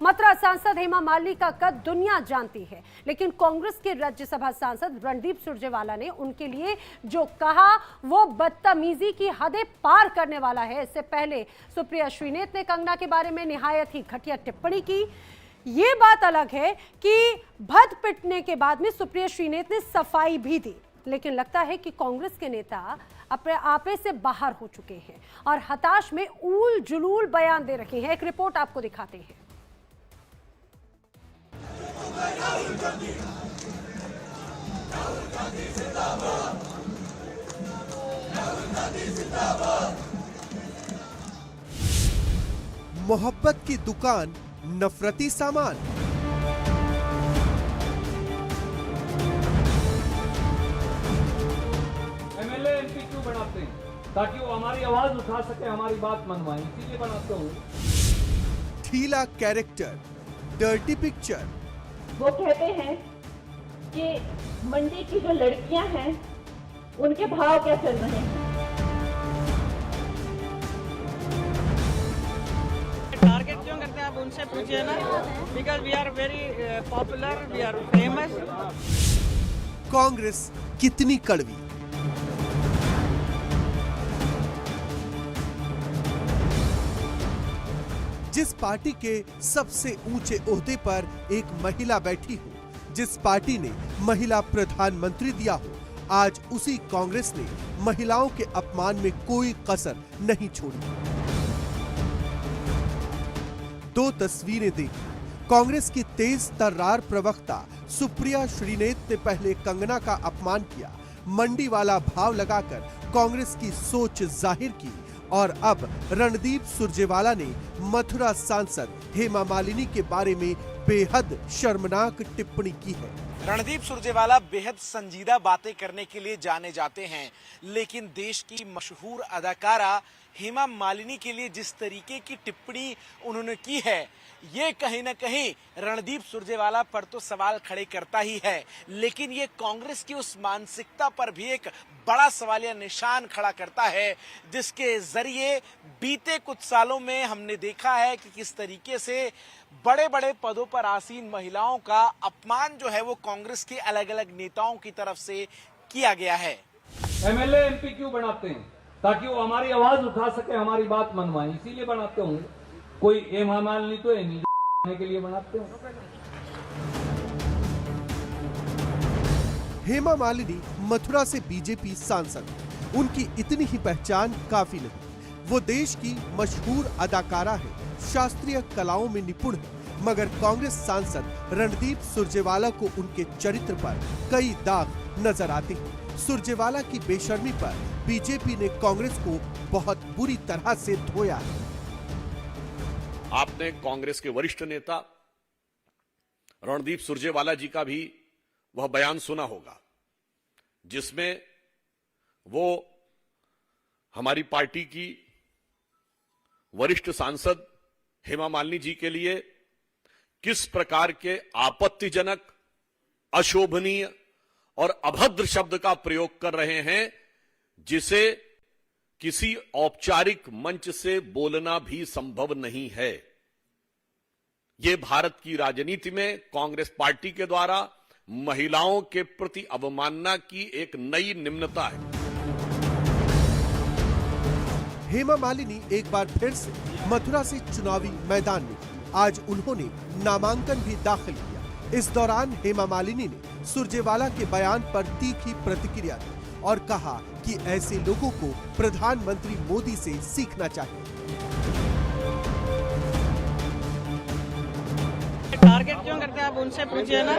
मथुरा सांसद हेमा मालिनी का कद दुनिया जानती है, लेकिन कांग्रेस के राज्यसभा सांसद रणदीप सुरजेवाला ने उनके लिए जो कहा वो बदतमीजी की हदें पार करने वाला है। इससे पहले सुप्रिया श्रीनेत ने कंगना के बारे में निहायत ही घटिया टिप्पणी की। ये बात अलग है कि भद पिटने के बाद में सुप्रिया श्रीनेत ने सफाई भी दी, लेकिन लगता है कि कांग्रेस के नेता अपने आपे से बाहर हो चुके हैं और हताश में ऊल जुलूल बयान दे रहे हैं। एक रिपोर्ट आपको दिखाते हैं। मोहब्बत की दुकान, नफरती सामान। एमएलए एमपी क्यों बनाते हैं? ताकि वो हमारी आवाज उठा सके, हमारी बात मनवाए, इसीलिए बनाते हूँ। ढीला कैरेक्टर, डर्टी पिक्चर। वो कहते हैं कि मंडी की जो लड़कियां हैं उनके भाव क्या चल रहे हैं। टारगेट क्यों करते हैं आप उनसे पूछिए ना, because we are very popular, we are famous. Congress कितनी कड़वी। जिस पार्टी के सबसे ऊंचे ओहदे पर एक महिला बैठी हो, जिस पार्टी ने महिला प्रधानमंत्री दिया हो, आज उसी कांग्रेस ने महिलाओं के अपमान में कोई कसर नहीं छोड़ी। दो तस्वीरें देखी। कांग्रेस की तेज तर्रार प्रवक्ता सुप्रिया श्रीनेत ने पहले कंगना का अपमान किया, मंडी वाला भाव लगाकर कांग्रेस की सोच जाहिर की, और अब रणदीप सुरजेवाला ने मथुरा सांसद हेमा मालिनी के बारे में बेहद शर्मनाक टिप्पणी की है। रणदीप सुरजेवाला बेहद संजीदा बातें करने के लिए जाने जाते हैं, लेकिन देश की मशहूर अदाकारा हेमा मालिनी के लिए जिस तरीके की टिप्पणी उन्होंने की है, ये कहीं ना कहीं रणदीप सुरजेवाला पर तो सवाल खड़े करता ही है, लेकिन ये कांग्रेस की उस मानसिकता पर भी एक बड़ा सवालिया निशान खड़ा करता है, जिसके जरिए बीते कुछ सालों में हमने देखा है कि किस तरीके से बड़े बड़े पदों पर आसीन महिलाओं का अपमान जो है वो कांग्रेस के अलग अलग नेताओं की तरफ से किया गया है। एमएलए एमपी क्यों बनाते हैं? ताकि वो हमारी आवाज उठा सके, हमारी बात मनवाए, इसीलिए बनाते हूँ। कोई हेमा मालिनी तो है के लिए बनाते हूँ। हेमा मालिनी मथुरा से बीजेपी सांसद, उनकी इतनी ही पहचान काफी नहीं। वो देश की मशहूर अदाकारा है, शास्त्रीय कलाओं में निपुण है, मगर कांग्रेस सांसद रणदीप सुरजेवाला को उनके चरित्र पर कई दाग नजर आते हैं। सुरजेवाला की बेशर्मी पर बीजेपी ने कांग्रेस को बहुत बुरी तरह से धोया है। आपने कांग्रेस के वरिष्ठ नेता रणदीप सुरजेवाला जी का भी वह बयान सुना होगा, जिसमें वो हमारी पार्टी की वरिष्ठ सांसद हेमा मालिनी जी के लिए किस प्रकार के आपत्तिजनक, अशोभनीय और अभद्र शब्द का प्रयोग कर रहे हैं, जिसे किसी औपचारिक मंच से बोलना भी संभव नहीं है। यह भारत की राजनीति में कांग्रेस पार्टी के द्वारा महिलाओं के प्रति अवमानना की एक नई निम्नता है। हेमा मालिनी एक बार फिर से मथुरा से चुनावी मैदान में, आज उन्होंने नामांकन भी दाखिल किया। इस दौरान हेमा मालिनी ने सुरजेवाला के बयान पर तीखी प्रतिक्रिया दी और कहा कि ऐसे लोगों को प्रधानमंत्री मोदी से सीखना चाहिए। टारगेट क्यों करते हैं आप उनसे पूछिए ना,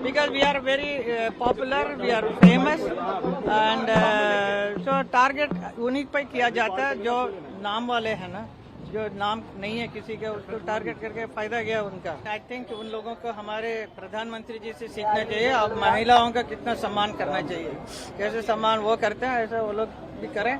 because we are very popular, we are famous, and so target उन्हीं पर किया जाता है जो नाम वाले हैं ना, जो नाम नहीं है किसी के, उसको टारगेट करके फायदा गया उनका। आई थिंक उन लोगों को हमारे प्रधानमंत्री जी से सीखना चाहिए, अब महिलाओं का कितना सम्मान करना चाहिए, कैसे सम्मान वो करते हैं ऐसा वो लोग भी करें,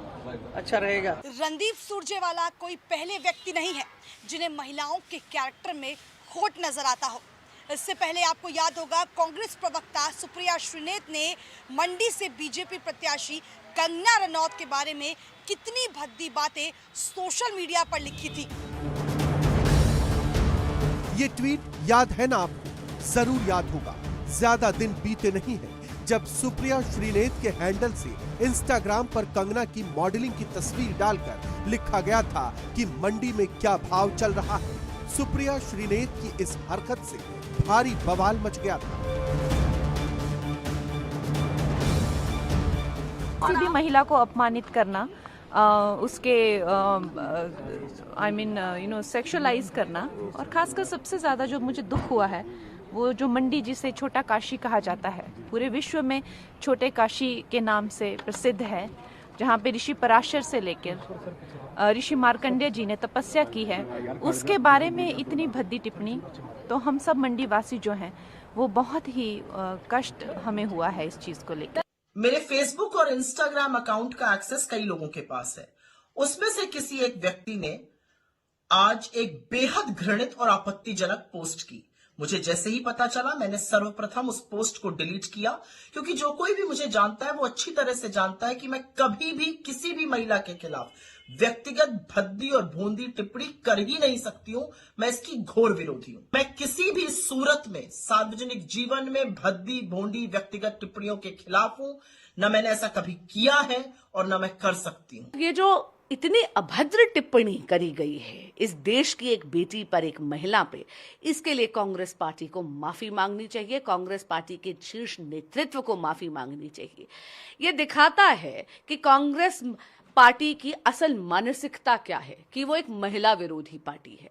अच्छा रहेगा। रणदीप सुरजेवाला कोई पहले व्यक्ति नहीं है जिन्हें महिलाओं के कैरेक्टर में खोट नजर आता हो। इससे पहले आपको याद होगा कांग्रेस प्रवक्ता सुप्रिया श्रीनेत ने मंडी से बीजेपी प्रत्याशी कंगना रनौत के बारे में कितनी भद्दी बातें सोशल मीडिया पर लिखी थी। ये ट्वीट याद है ना आपको? जरूर याद होगा। ज्यादा दिन बीते नहीं है जब सुप्रिया श्रीनेत के हैंडल से इंस्टाग्राम पर कंगना की मॉडलिंग की तस्वीर डालकर लिखा गया था कि मंडी में क्या भाव चल रहा है। सुप्रिया श्रीनेत की इस हरकत से भारी बवाल मच गया था। किसी भी महिला को अपमानित करना, उसके सेक्सुअलाइज करना, और खासकर सबसे ज्यादा जो मुझे दुख हुआ है वो जो मंडी, जिसे छोटा काशी कहा जाता है, पूरे विश्व में छोटे काशी के नाम से प्रसिद्ध है, जहाँ पे ऋषि पराशर से लेकर ऋषि मार्कंडेय जी ने तपस्या की है, उसके बारे में इतनी भद्दी टिप्पणी, तो हम सब मंडी वासी जो हैं वो बहुत ही कष्ट हमें हुआ है इस चीज को लेकर। मेरे फेसबुक और इंस्टाग्राम अकाउंट का एक्सेस कई लोगों के पास है। उसमें से किसी एक व्यक्ति ने आज एक बेहद घृणित और आपत्तिजनक पोस्ट की। मुझे जैसे ही पता चला, मैंने सर्वप्रथम उस पोस्ट को डिलीट किया, क्योंकि जो कोई भी मुझे जानता है वो अच्छी तरह से जानता है कि मैं कभी भी किसी भी महिला के खिलाफ व्यक्तिगत भद्दी और भोंदी टिप्पणी कर ही नहीं सकती हूं। मैं इसकी घोर विरोधी हूं। मैं किसी भी सूरत में सार्वजनिक जीवन में भद्दी भोंदी व्यक्तिगत टिप्पणियों के खिलाफ हूं। न मैंने ऐसा कभी किया है और न मैं कर सकती हूं। ये जो इतनी अभद्र टिप्पणी करी गई है इस देश की एक बेटी पर, एक महिला पे, इसके लिए कांग्रेस पार्टी को माफी मांगनी चाहिए। कांग्रेस पार्टी के शीर्ष नेतृत्व को माफी मांगनी चाहिए। ये दिखाता है कि कांग्रेस पार्टी की असल मानसिकता क्या है, कि वो एक महिला विरोधी पार्टी है।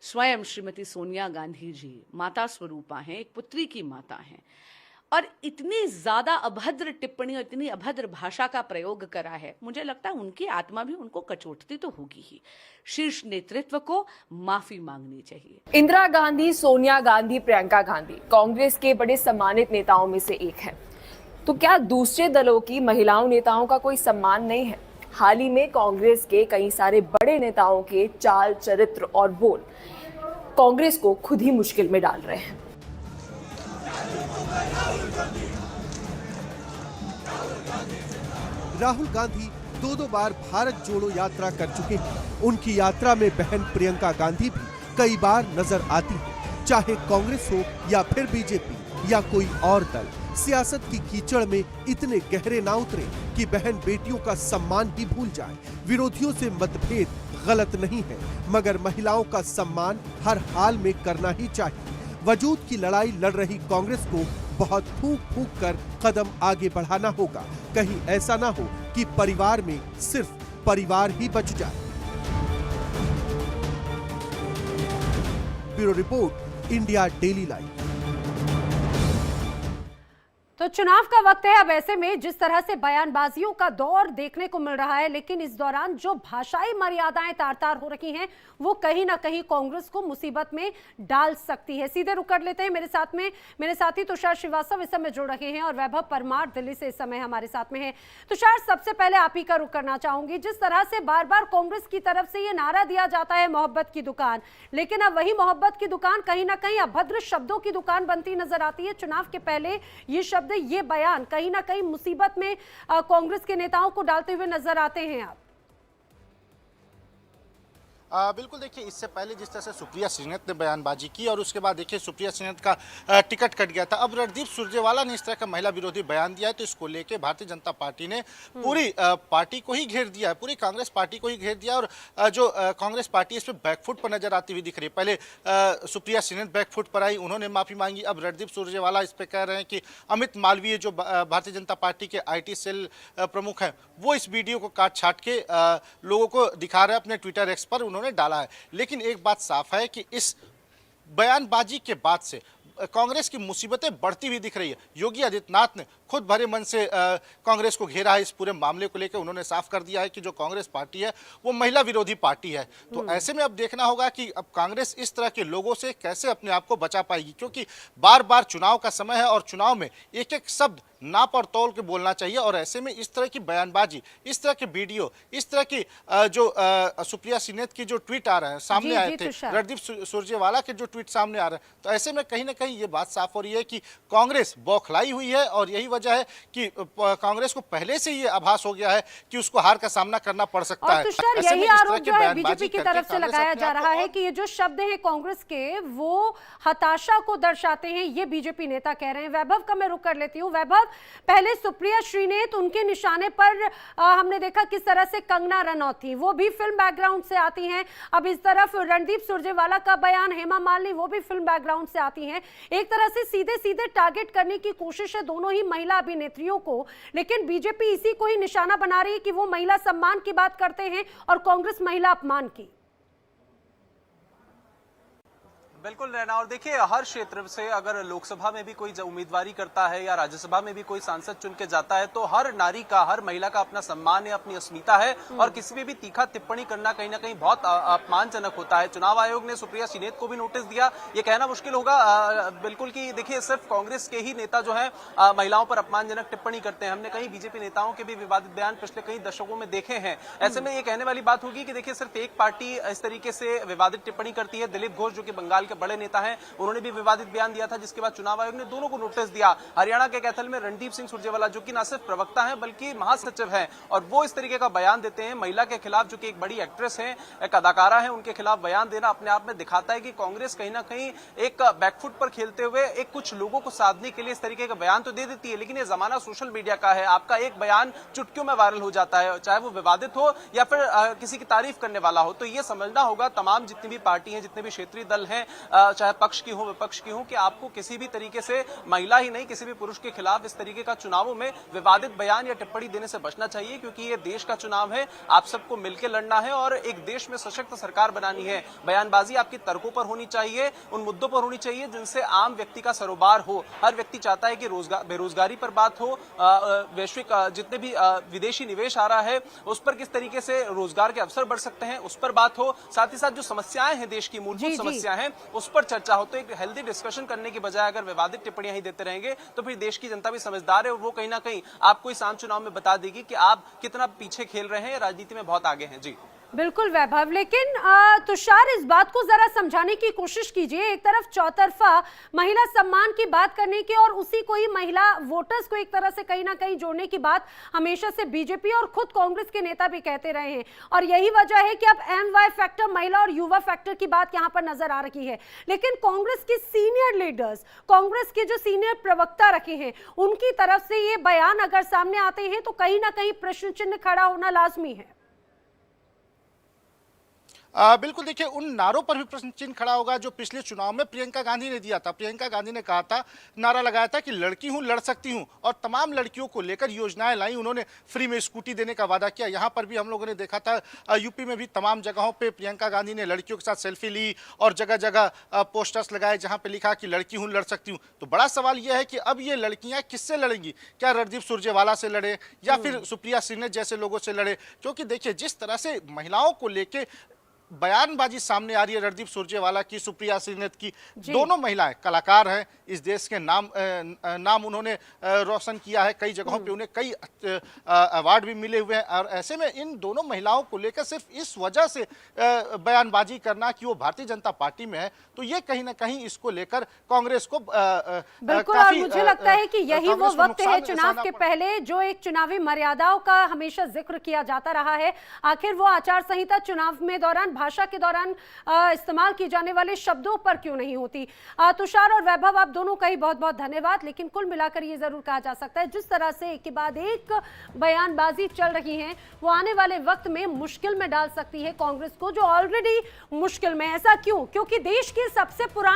स्वयं श्रीमती सोनिया गांधी जी माता स्वरूपा हैं, एक पुत्री की माता हैं, और इतनी ज्यादा अभद्र टिप्पणी और इतनी अभद्र भाषा का प्रयोग करा है, मुझे लगता है उनकी आत्मा भी उनको कचोटती तो होगी ही। शीर्ष नेतृत्व को माफी मांगनी चाहिए। इंदिरा गांधी, सोनिया गांधी, प्रियंका गांधी कांग्रेस के बड़े सम्मानित नेताओं में से एक है, तो क्या दूसरे दलों की महिलाओं नेताओं का कोई सम्मान नहीं है? हाल ही में कांग्रेस के कई सारे बड़े नेताओं के चाल, चरित्र और बोल कांग्रेस को खुद ही मुश्किल में डाल रहे हैं। राहुल गांधी दो बार भारत जोड़ो यात्रा कर चुके हैं। उनकी यात्रा में बहन प्रियंका गांधी भी कई बार नजर आती है। चाहे कांग्रेस हो या फिर बीजेपी या कोई और दल, सियासत की कीचड़ में इतने गहरे ना उतरे कि बहन बेटियों का सम्मान ही भूल जाए। विरोधियों से मतभेद गलत नहीं है, मगर महिलाओं का सम्मान हर हाल में करना ही चाहिए। वजूद की लड़ाई लड़ रही कांग्रेस को बहुत फूंक फूंक कर कदम आगे बढ़ाना होगा। कहीं ऐसा ना हो कि परिवार में सिर्फ परिवार ही बच जाए। Bureau report, India daily live. तो चुनाव का वक्त है। अब ऐसे में जिस तरह से बयानबाजियों का दौर देखने को मिल रहा है, लेकिन इस दौरान जो भाषाई मर्यादाएं तार-तार हो रही हैं, वो कहीं ना कहीं कांग्रेस को मुसीबत में डाल सकती है। सीधे रुक कर लेते हैं। मेरे साथ में मेरे साथी तुषार श्रीवास्तव इस समय जुड़ रहे हैं और वैभव परमार दिल्ली से इस समय हमारे साथ में है। तुषार, सबसे पहले आप ही का रुख करना चाहूंगी। जिस तरह से बार बार कांग्रेस की तरफ से ये नारा दिया जाता है मोहब्बत की दुकान, लेकिन अब वही मोहब्बत की दुकान कहीं ना कहीं अभद्र शब्दों की दुकान बनती नजर आती है। चुनाव के पहले ये शब्द, ये बयान कहीं ना कहीं मुसीबत में कांग्रेस के नेताओं को डालते हुए नजर आते हैं। आप बिल्कुल, देखिए, इससे पहले जिस तरह से सुप्रिया श्रीनेत ने बयानबाजी की और उसके बाद देखिए सुप्रिया श्रीनेत का टिकट कट गया था। अब रणदीप सुरजेवाला ने इस तरह का महिला विरोधी बयान दिया है, तो इसको लेके भारतीय जनता पार्टी ने पूरी पार्टी को ही घेर दिया है, पूरी कांग्रेस पार्टी को ही घेर दिया। और जो कांग्रेस पार्टी इस पर बैकफुट पर नजर आती हुई दिख रही है। पहले सुप्रिया श्रीनेत बैकफुट पर आई, उन्होंने माफी मांगी। अब रणदीप सुरजेवाला इस पर कह रहे हैं कि अमित मालवीय जो भारतीय जनता पार्टी के IT सेल प्रमुख हैं, वो इस वीडियो को काट छाट के लोगों को दिखा रहे हैं अपने ट्विटर एक्स पर, उन्होंने डाला है। लेकिन एक बात साफ है कि इस बयानबाजी के बाद से कांग्रेस की मुसीबतें बढ़ती हुई दिख रही है। योगी आदित्यनाथ ने खुद भरे मन से कांग्रेस को घेरा है। इस पूरे मामले को लेकर उन्होंने साफ कर दिया है कि जो कांग्रेस पार्टी है वो महिला विरोधी पार्टी है। तो ऐसे में अब देखना होगा कि अब कांग्रेस इस तरह के लोगों से कैसे अपने आप को बचा पाएगी, क्योंकि बार बार चुनाव का समय है और चुनाव में एक एक शब्द नाप और तौल के बोलना चाहिए। और ऐसे में इस तरह की बयानबाजी, इस तरह के वीडियो, इस तरह की जो सुप्रिया श्रीनेत की जो ट्वीट आ रहे हैं सामने आए थे, रणदीप सुरजेवाला के जो ट्वीट सामने आ रहे हैं, तो ऐसे में कहीं ना कहीं ये बात साफ हो रही है कि कांग्रेस बौखलाई हुई है। और यही वजह है कि कांग्रेस को पहले से ये आभास हो गया है कि उसको हार का सामना करना पड़ सकता है। तुषार, यही आरोप जो है बीजेपी की तरफ से लगाया जा रहा है कि ये जो शब्द है कांग्रेस के वो हताशा को दर्शाते हैं, ये बीजेपी नेता कह रहे हैं। वैभव का मैं रुक कर लेती हूँ। वैभव, पहले सुप्रिया श्रीनेत, उनके निशाने पर हमने देखा किस तरह से कंगना रनौत थी, वो भी फिल्म बैकग्राउंड से आती हैं। अब इस तरफ रणदीप सुरजेवाला का बयान, हेमा मालिनी वो भी फिल्म बैकग्राउंड से आती हैं। एक तरह से सीधे सीधे टारगेट करने की कोशिश है दोनों ही महिला अभिनेत्रियों को, लेकिन बीजेपी इसी को ही निशाना बना रही है कि वो महिला सम्मान की बात करते हैं और कांग्रेस महिला अपमान की। बिल्कुल रहना। और देखिए, हर क्षेत्र से अगर लोकसभा में भी कोई उम्मीदवारी करता है या राज्यसभा में भी कोई सांसद चुन के जाता है तो हर नारी का, हर महिला का अपना सम्मान है, अपनी अस्मिता है और किसी पे भी तीखा टिप्पणी करना कहीं ना कहीं बहुत अपमानजनक होता है। चुनाव आयोग ने सुप्रिया श्रीनेत को भी नोटिस दिया। ये कहना मुश्किल होगा बिल्कुल कि देखिए सिर्फ कांग्रेस के ही नेता जो है महिलाओं पर अपमानजनक टिप्पणी करते हैं। हमने कई बीजेपी नेताओं के भी विवादित बयान पिछले कई दशकों में देखे हैं। ऐसे में ये कहने वाली बात होगी कि देखिए सिर्फ एक पार्टी इस तरीके से विवादित टिप्पणी करती है। दिलीप घोष जो कि बंगाल के बड़े नेता हैं, उन्होंने भी विवादित बयान दिया था, जिसके बाद चुनाव आयोग ने दोनों को नोटिस दिया। हरियाणा के कैथल में रणदीप सिंह सुरजेवाला जो कि न सिर्फ प्रवक्ता हैं बल्कि महासचिव हैं और वो इस तरीके का बयान देते हैं महिला के खिलाफ, जो कि एक बड़ी एक्ट्रेस है, एक अदाकारा है, उनके खिलाफ बयान देना अपने आप में दिखाता है कि कांग्रेस कहीं ना कहीं एक बैकफुट पर खेलते हुए एक कुछ लोगों को साधने के लिए इस तरीके का बयान तो दे देती है। लेकिन ये जमाना सोशल मीडिया का है, आपका एक बयान चुटकियों में वायरल हो जाता है, चाहे वो विवादित हो या फिर किसी की तारीफ करने वाला हो। तो ये समझना होगा तमाम जितनी भी पार्टी हैं, जितने भी क्षेत्रीय दल हैं, चाहे पक्ष की हो विपक्ष की हो, कि आपको किसी भी तरीके से महिला ही नहीं किसी भी पुरुष के खिलाफ इस तरीके का चुनावों में विवादित बयान या टिप्पणी देने से बचना चाहिए, क्योंकि ये देश का चुनाव है, आप सबको मिलकर लड़ना है और एक देश में सशक्त सरकार बनानी है। बयानबाजी आपकी तर्कों पर होनी चाहिए, उन मुद्दों पर होनी चाहिए जिनसे आम व्यक्ति का सरोबार हो। हर व्यक्ति चाहता है कि बेरोजगारी पर बात हो, वैश्विक जितने भी विदेशी निवेश आ रहा है उस पर किस तरीके से रोजगार के अवसर बढ़ सकते हैं उस पर बात हो, साथ ही साथ जो समस्याएं हैं, देश की मूलभूत समस्याएं हैं, उस पर चर्चा हो। तो एक हेल्दी डिस्कशन करने की बजाय अगर विवादित टिप्पणियां ही देते रहेंगे तो फिर देश की जनता भी समझदार है और वो कहीं ना कहीं आपको इस आम चुनाव में बता देगी कि आप कितना पीछे खेल रहे हैं, राजनीति में बहुत आगे हैं। जी बिल्कुल वैभव, लेकिन तुषार इस बात को जरा समझाने की कोशिश कीजिए। एक तरफ चौतरफा महिला सम्मान की बात करने की और उसी को ही महिला वोटर्स को एक तरह से कहीं ना कहीं जोड़ने की बात हमेशा से बीजेपी और खुद कांग्रेस के नेता भी कहते रहे हैं और यही वजह है कि अब MY फैक्टर, महिला और युवा फैक्टर की बात यहां पर नजर आ रही है। लेकिन कांग्रेस के सीनियर लीडर्स, कांग्रेस के जो सीनियर प्रवक्ता रखे हैं, उनकी तरफ से ये बयान अगर सामने आते हैं तो कहीं ना कहीं प्रश्न चिन्ह खड़ा होना लाजमी है। बिल्कुल, देखिए उन नारों पर भी प्रश्न चिन्ह खड़ा होगा जो पिछले चुनाव में प्रियंका गांधी ने दिया था। प्रियंका गांधी ने कहा था, नारा लगाया था कि लड़की हूं, लड़ सकती हूं और तमाम लड़कियों को लेकर योजनाएं लाई। उन्होंने फ्री में स्कूटी देने का वादा किया। यहां पर भी हम लोगों ने देखा था यूपी में भी तमाम जगहों पे प्रियंका गांधी ने लड़कियों के साथ सेल्फी ली और जगह जगह पोस्टर्स लगाए जहां पे लिखा कि लड़की हूं, लड़ सकती हूं। तो बड़ा सवाल यह है कि अब ये लड़कियां किससे लड़ेंगी? क्या रणदीप सुरजेवाला से लड़े या फिर सुप्रिया श्रीनेत जैसे लोगों से लड़े? क्योंकि देखिए जिस तरह से महिलाओं को लेके बयानबाजी सामने आ रही है रणदीप सुरजेवाला की, सुप्रिया श्रीनेत की, दोनों महिलाएं कलाकार हैं, इस देश के नाम उन्होंने रोशन किया है, कई जगहों पे उन्हें कई अवार्ड भी मिले हुए हैं। और ऐसे में इन दोनों महिलाओं को लेकर सिर्फ इस वजह से बयानबाजी करना कि वो भारतीय जनता पार्टी में है, तो ये कहीं ना कहीं इसको लेकर कांग्रेस को बिल्कुल, और मुझे लगता है कि यही वो वक्त है चुनाव के पहले जो एक चुनावी मर्यादाओं का हमेशा जिक्र किया जाता रहा है। आखिर वो आचार संहिता चुनाव में दौरान, भाषा के दौरान इस्तेमाल की जाने वाले शब्दों पर क्यों नहीं होती? तुषार और वैभव, आप दोनों का ही बहुत बहुत धन्यवाद। लेकिन कुल मिलाकर ये जरूर कहा जा सकता है जिस तरह से एक के बाद एक बयानबाजी चल रही है वो आने वाले वक्त में मुश्किल में डाल सकती है कांग्रेस को, जो ऑलरेडी मुश्किल में। ऐसा क्यों? क्योंकि देश की सबसे पुरानी